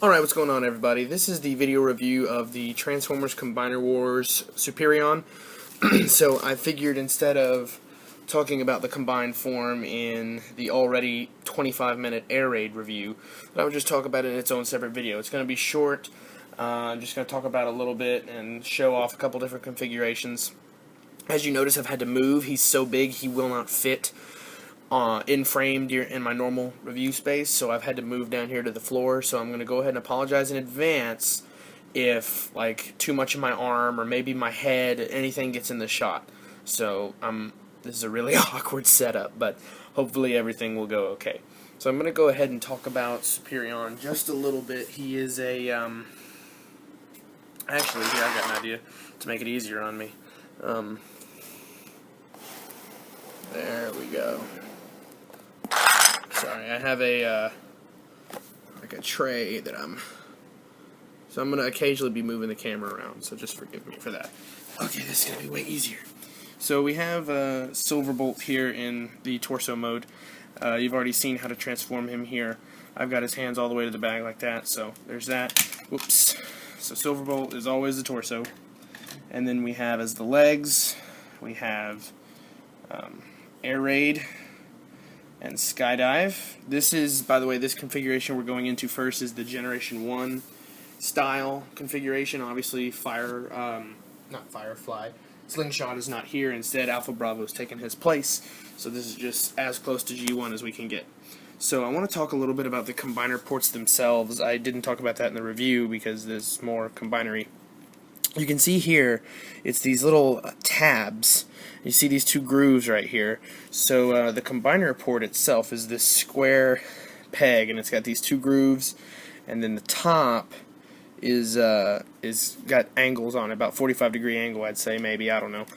Alright, what's going on, everybody? This is the video review of the Transformers Combiner Wars Superion. So I figured instead of talking about the combined form in the already 25-minute air raid review, that I would just talk about it in its own separate video. It's going to be short. I'm just going to talk about it a little bit and show off a couple different configurations. As you notice, I've had to move. He's so big he will not fit in frame in my normal review space, so I've had to move down here to the floor. So I'm going to go ahead and apologize in advance if like too much of my arm or maybe my head, anything gets in the shot. So this is a really awkward setup, but hopefully everything will go okay. So I'm going to go ahead and talk about Superion just a little bit. He is a actually, here I got an idea to make it easier on me. There we go. Sorry, I have a like a tray that so I'm gonna occasionally be moving the camera around, so just forgive me for that. Okay, this is gonna be way easier. So we have Silverbolt here in the torso mode. You've already seen how to transform him here. I've got his hands all the way to the bag like that, so there's that. Whoops. So Silverbolt is always the torso, and then we have as the legs, we have Air Raid and Skydive. This is, by the way, this configuration we're going into first is the Generation 1 style configuration. Obviously, not Firefly. Slingshot is not here. Instead, Alpha Bravo's taken his place. So this is just as close to G1 as we can get. So I want to talk a little bit about the combiner ports themselves. I didn't talk about that in the review because there's more combinery. You can see here, it's these little tabs. You see these two grooves right here. So the combiner port itself is this square peg, and it's got these two grooves, and then the top is got angles on it, about 45-degree angle, I'd say, maybe, I don't know.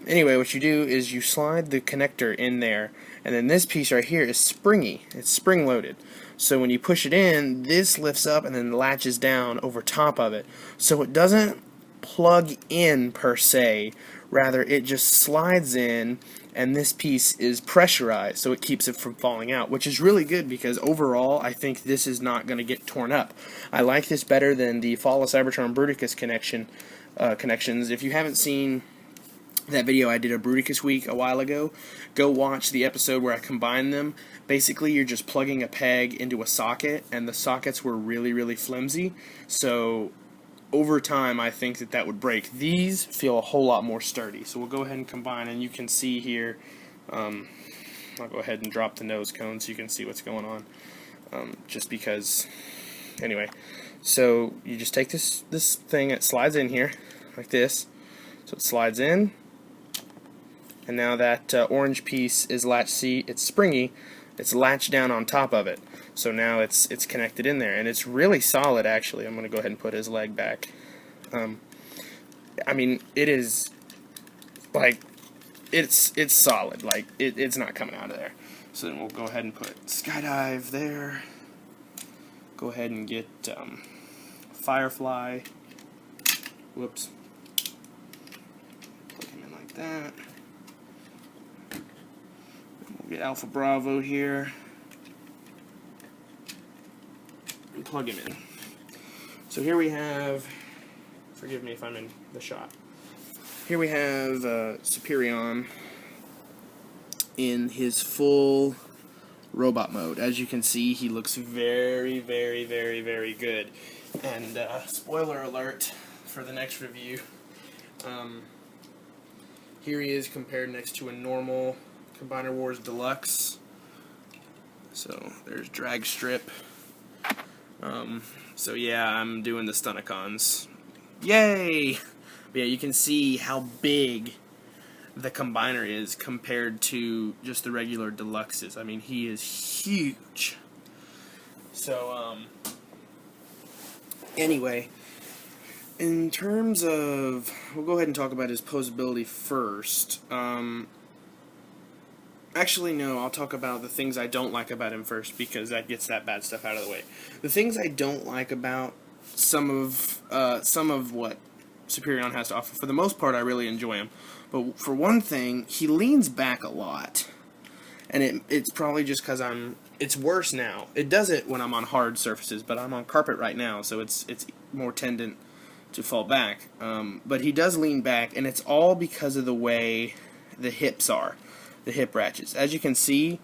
Anyway, what you do is you slide the connector in there, and then this piece right here is springy. It's spring-loaded. So when you push it in, this lifts up and then latches down over top of it. So it doesn't plug in per se, rather it just slides in, and this piece is pressurized so it keeps it from falling out, which is really good because overall I think this is not going to get torn up. I like this better than the Fall of Cybertron Bruticus connections. If you haven't seen that video I did of Bruticus Week a while ago, go watch the episode where I combined them. Basically, you're just plugging a peg into a socket, and the sockets were really, really flimsy, so over time I think that would break. These feel a whole lot more sturdy, so we'll go ahead and combine, and you can see here, I'll go ahead and drop the nose cone so you can see what's going on, just because, anyway. So you just take this thing, it slides in here, like this, so it slides in, and now that orange piece is latch, see, it's springy, it's latched down on top of it. So now it's connected in there, and it's really solid actually. I'm going to go ahead and put his leg back. I mean, it is like it's solid. Like it's not coming out of there. So then we'll go ahead and put Skydive there. Go ahead and get Firefly. Whoops. Plug him in like that. We'll get Alpha Bravo here. And plug him in. So here we have, forgive me if I'm in the shot, here we have Superion in his full robot mode. As you can see, he looks very, very, very, very good. And spoiler alert for the next review, here he is compared next to a normal Combiner Wars Deluxe. So there's drag strip. So yeah, I'm doing the Stunticons. Yay! But yeah, you can see how big the Combiner is compared to just the regular Deluxes. I mean, he is huge. So, anyway, in terms of, we'll go ahead and talk about his posability first. Actually, no, I'll talk about the things I don't like about him first, because that gets that bad stuff out of the way. The things I don't like about some of what Superion has to offer, for the most part, I really enjoy him. But for one thing, he leans back a lot. And it's probably just because I'm it's worse now. It does it when I'm on hard surfaces, but I'm on carpet right now, so it's more tendent to fall back. But he does lean back, and it's all because of the way the hips are, the hip ratchets. As you can see,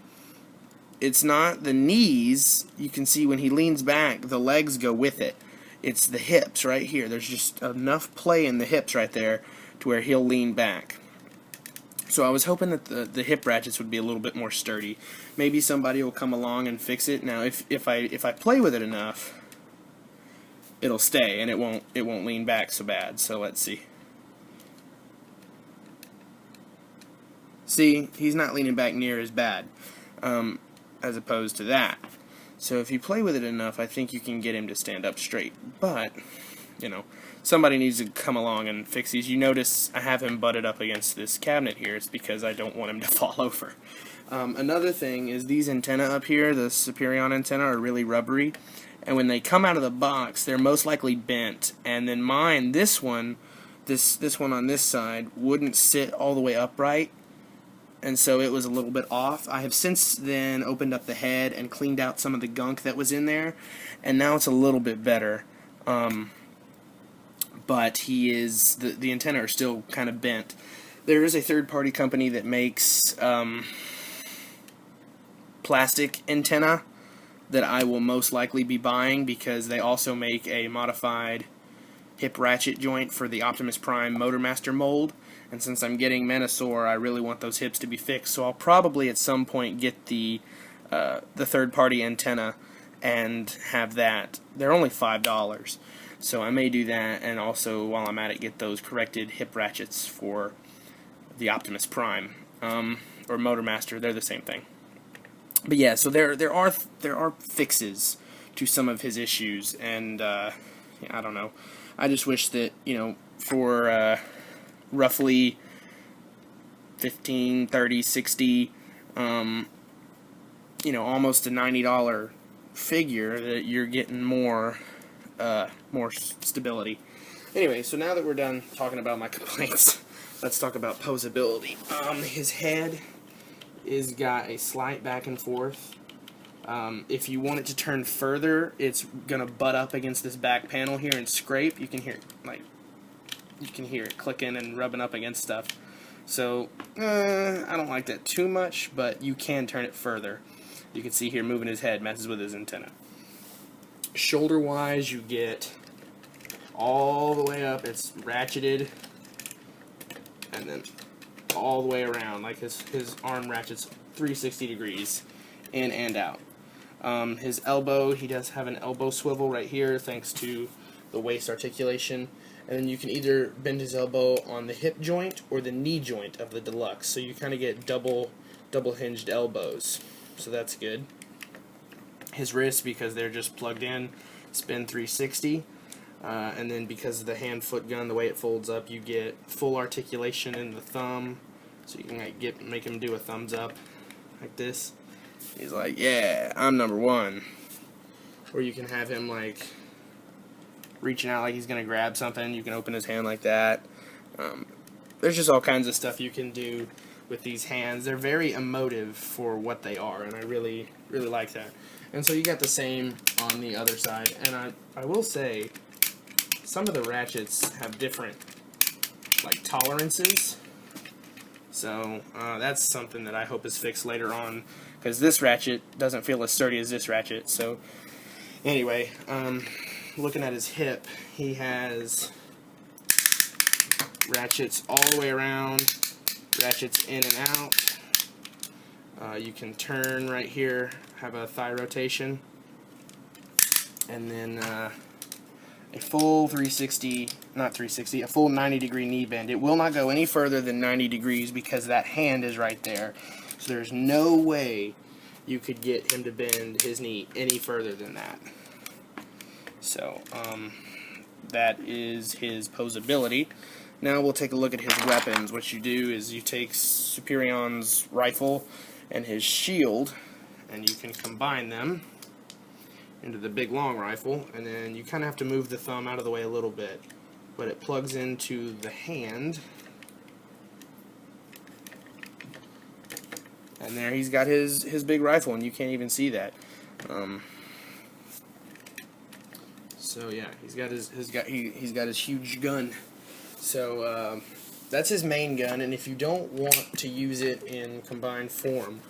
it's not the knees. You can see when he leans back, the legs go with it. It's the hips right here. There's just enough play in the hips right there to where he'll lean back. So I was hoping that the hip ratchets would be a little bit more sturdy. Maybe somebody will come along and fix it. Now, if I play with it enough, it'll stay and it won't lean back so bad. So let's see. See, he's not leaning back near as bad as opposed to that. So if you play with it enough, I think you can get him to stand up straight. But, you know, somebody needs to come along and fix these. You notice I have him butted up against this cabinet here. It's because I don't want him to fall over. Another thing is these antenna up here, the Superion antenna, are really rubbery. And when they come out of the box, they're most likely bent. And then mine, this one on this side, wouldn't sit all the way upright. And so it was a little bit off. I have since then opened up the head and cleaned out some of the gunk that was in there, and now it's a little bit better. But the antenna are still kind of bent. There is a third-party company that makes plastic antenna that I will most likely be buying, because they also make a modified hip ratchet joint for the Optimus Prime Motormaster mold. And since I'm getting Menasor, I really want those hips to be fixed, so I'll probably at some point get the third-party antenna and have that. They're only $5, so I may do that, and also, while I'm at it, get those corrected hip ratchets for the Optimus Prime or Motormaster. They're the same thing. But yeah, so there are fixes to some of his issues, and yeah, I don't know. I just wish that, you know, for roughly 15, 30, 60, you know, almost a $90 figure, that you're getting more stability. Anyway, so now that we're done talking about my complaints, let's talk about posability. His head is got a slight back and forth. If you want it to turn further, it's gonna butt up against this back panel here and scrape. You can hear it clicking and rubbing up against stuff. So I don't like that too much, but you can turn it further. You can see here moving his head messes with his antenna. Shoulder wise, you get all the way up. It's ratcheted, and then all the way around, like his arm ratchets 360 degrees in and out. His elbow, he does have an elbow swivel right here thanks to the waist articulation, and then you can either bend his elbow on the hip joint or the knee joint of the Deluxe, so you kind of get double hinged elbows, so that's good. His wrists, because they're just plugged in, spin 360, and then because of the hand-foot gun, the way it folds up, you get full articulation in the thumb, so you can like make him do a thumbs up like this. He's like, yeah, I'm number one. Or you can have him like reaching out like he's gonna grab something. You can open his hand like that. There's just all kinds of stuff you can do with these hands. They're very emotive for what they are, and I really like that. And so you got the same on the other side. And I will say, some of the ratchets have different like tolerances. So that's something that I hope is fixed later on, because this ratchet doesn't feel as sturdy as this ratchet. So anyway, looking at his hip, he has ratchets all the way around, ratchets in and out. You can turn right here, have a thigh rotation, and then a full 360, not 360, a full 90 degree knee bend. It will not go any further than 90 degrees because that hand is right there. So there's no way you could get him to bend his knee any further than that. So that is his posability. Now we'll take a look at his weapons. What you do is you take Superion's rifle and his shield, and you can combine them into the big long rifle, and then you kind of have to move the thumb out of the way a little bit, but it plugs into the hand And there he's got his big rifle, and you can't even see that. So yeah, he's got his huge gun. So that's his main gun, and if you don't want to use it in combined form,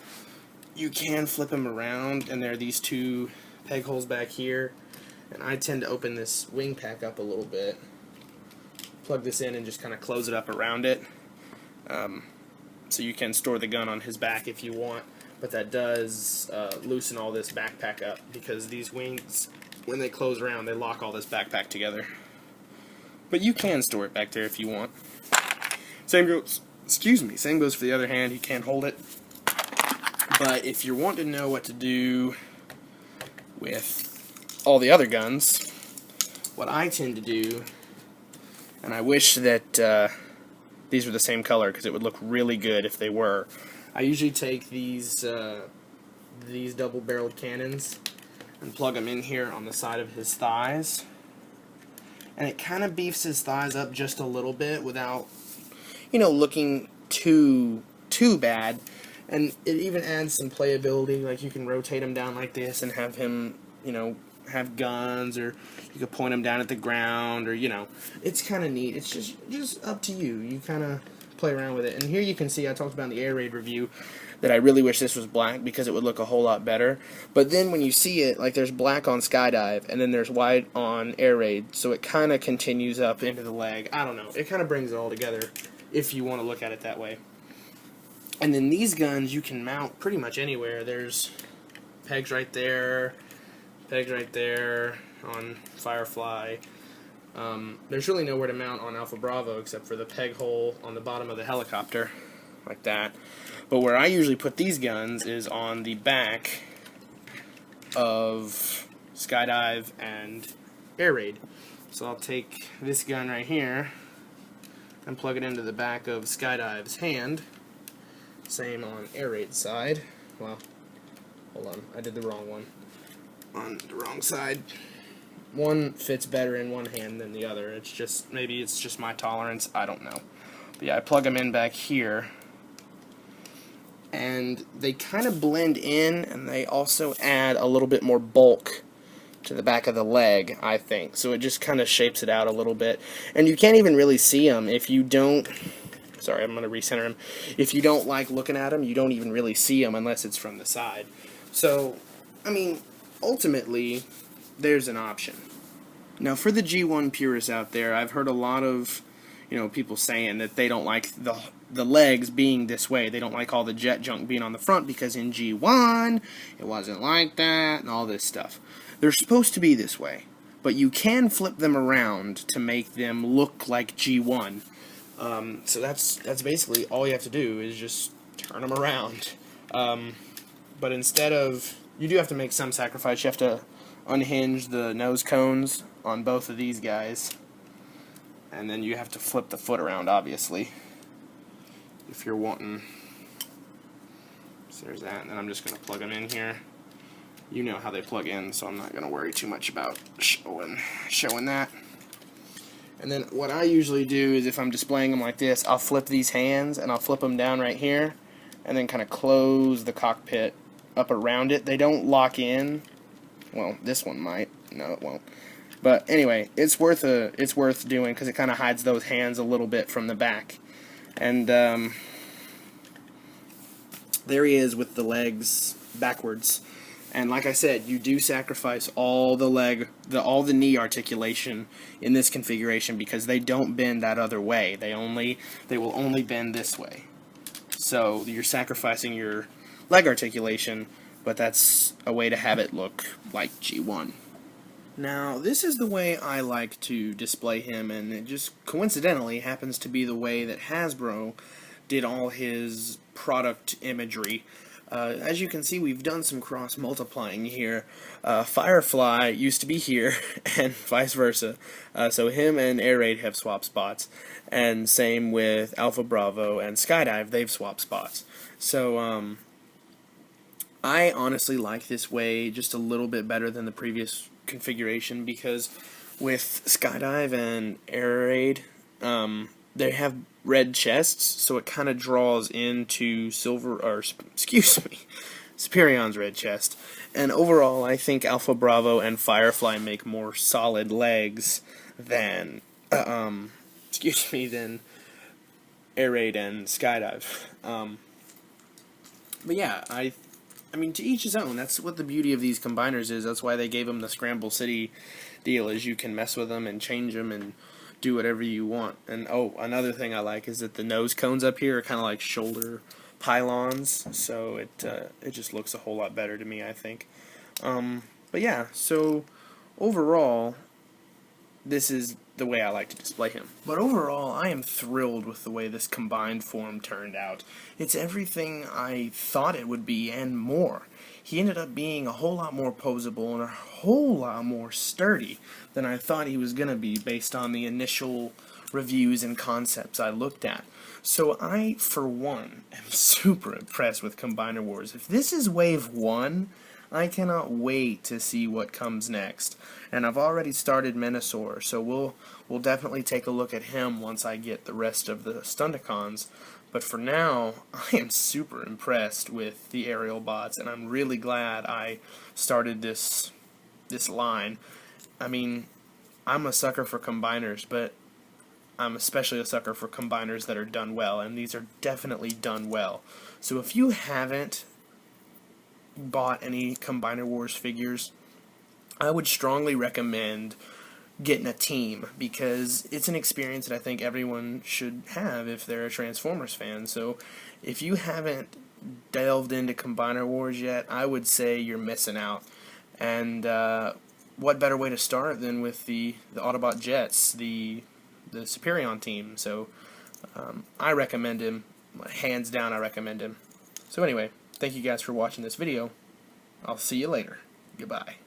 you can flip him around, and there are these two peg holes back here, and I tend to open this wing pack up a little bit, plug this in, and just kind of close it up around it. So you can store the gun on his back if you want, but that does loosen all this backpack up, because these wings, when they close around, they lock all this backpack together. But you can store it back there if you want. Same goes for the other hand. He can't hold it. But if you want to know what to do with all the other guns, what I tend to do, and I wish that these were the same color because it would look really good if they were, I usually take these double-barreled cannons and plug them in here on the side of his thighs. And it kind of beefs his thighs up just a little bit without, looking too bad. And it even adds some playability, like you can rotate him down like this and have him, have guns, or you could point him down at the ground, or, it's kind of neat. It's just up to you. You kind of play around with it. And here you can see, I talked about in the air raid review, that I really wish this was black because it would look a whole lot better. But then when you see it, like there's black on skydive, and then there's white on air raid, so it kind of continues up into the leg. I don't know. It kind of brings it all together if you want to look at it that way. And then these guns you can mount pretty much anywhere. There's pegs right there on Firefly. There's really nowhere to mount on Alpha Bravo except for the peg hole on the bottom of the helicopter, like that. But where I usually put these guns is on the back of Skydive and Air Raid. So I'll take this gun right here and plug it into the back of Skydive's hand. Same on Air Raid's side. Well, hold on, I did the wrong one. On the wrong side. One fits better in one hand than the other. Maybe it's just my tolerance, I don't know. But yeah, I plug them in back here, and they kind of blend in, and they also add a little bit more bulk to the back of the leg, I think. So it just kind of shapes it out a little bit. And you can't even really see them if you don't... Sorry, I'm going to recenter him. If you don't like looking at them, you don't even really see them unless it's from the side. So, I mean, ultimately, there's an option. Now, for the G1 purists out there, I've heard a lot of, people saying that they don't like the legs being this way. They don't like all the jet junk being on the front because in G1, it wasn't like that and all this stuff. They're supposed to be this way, but you can flip them around to make them look like G1. So that's basically all you have to do is just turn them around. But instead of... You do have to make some sacrifice. You have to unhinge the nose cones on both of these guys. And then you have to flip the foot around, obviously, if you're wanting. So there's that. And then I'm just going to plug them in here. You know how they plug in, so I'm not going to worry too much about showing that. And then what I usually do is if I'm displaying them like this, I'll flip these hands, and I'll flip them down right here, and then kind of close the cockpit up around it. They don't lock in. Well, this one might. No, it won't. But anyway, it's worth doing because it kind of hides those hands a little bit from the back. And there he is with the legs backwards. And like I said, you do sacrifice all the knee articulation in this configuration because they don't bend that other way. They will only bend this way. So you're sacrificing your leg articulation, but that's a way to have it look like G1. Now, this is the way I like to display him, and it just coincidentally happens to be the way that Hasbro did all his product imagery. As you can see, we've done some cross-multiplying here. Firefly used to be here, and vice versa. So him and Air Raid have swapped spots. And same with Alpha Bravo and Skydive, they've swapped spots. So, I honestly like this way just a little bit better than the previous configuration, because with Skydive and Air Raid, they have red chests, so it kind of draws into Superion's red chest. And overall, I think Alpha Bravo and Firefly make more solid legs than, than Air Raid and Skydive. But yeah, I mean, to each his own. That's what the beauty of these combiners is. That's why they gave them the Scramble City deal, is you can mess with them and change them and do whatever you want. And oh, another thing I like is that the nose cones up here are kind of like shoulder pylons, so it just looks a whole lot better to me, I think. But yeah, so overall, this is the way I like to display him. But overall, I am thrilled with the way this combined form turned out. It's everything I thought it would be and more. He ended up being a whole lot more posable and a whole lot more sturdy than I thought he was going to be based on the initial reviews and concepts I looked at. So I, for one, am super impressed with Combiner Wars. If this is Wave 1, I cannot wait to see what comes next. And I've already started Menasor, so we'll definitely take a look at him once I get the rest of the Stunticons. But for now, I am super impressed with the aerial bots, and I'm really glad I started this line. I mean, I'm a sucker for combiners, but I'm especially a sucker for combiners that are done well, and these are definitely done well. So if you haven't bought any Combiner Wars figures, I would strongly recommend getting a team, because it's an experience that I think everyone should have if they're a Transformers fan. So if you haven't delved into Combiner Wars yet, I would say you're missing out. And what better way to start than with the Autobot Jets, the Superion team. So I recommend him. Hands down, I recommend him. So anyway, thank you guys for watching this video. I'll see you later. Goodbye.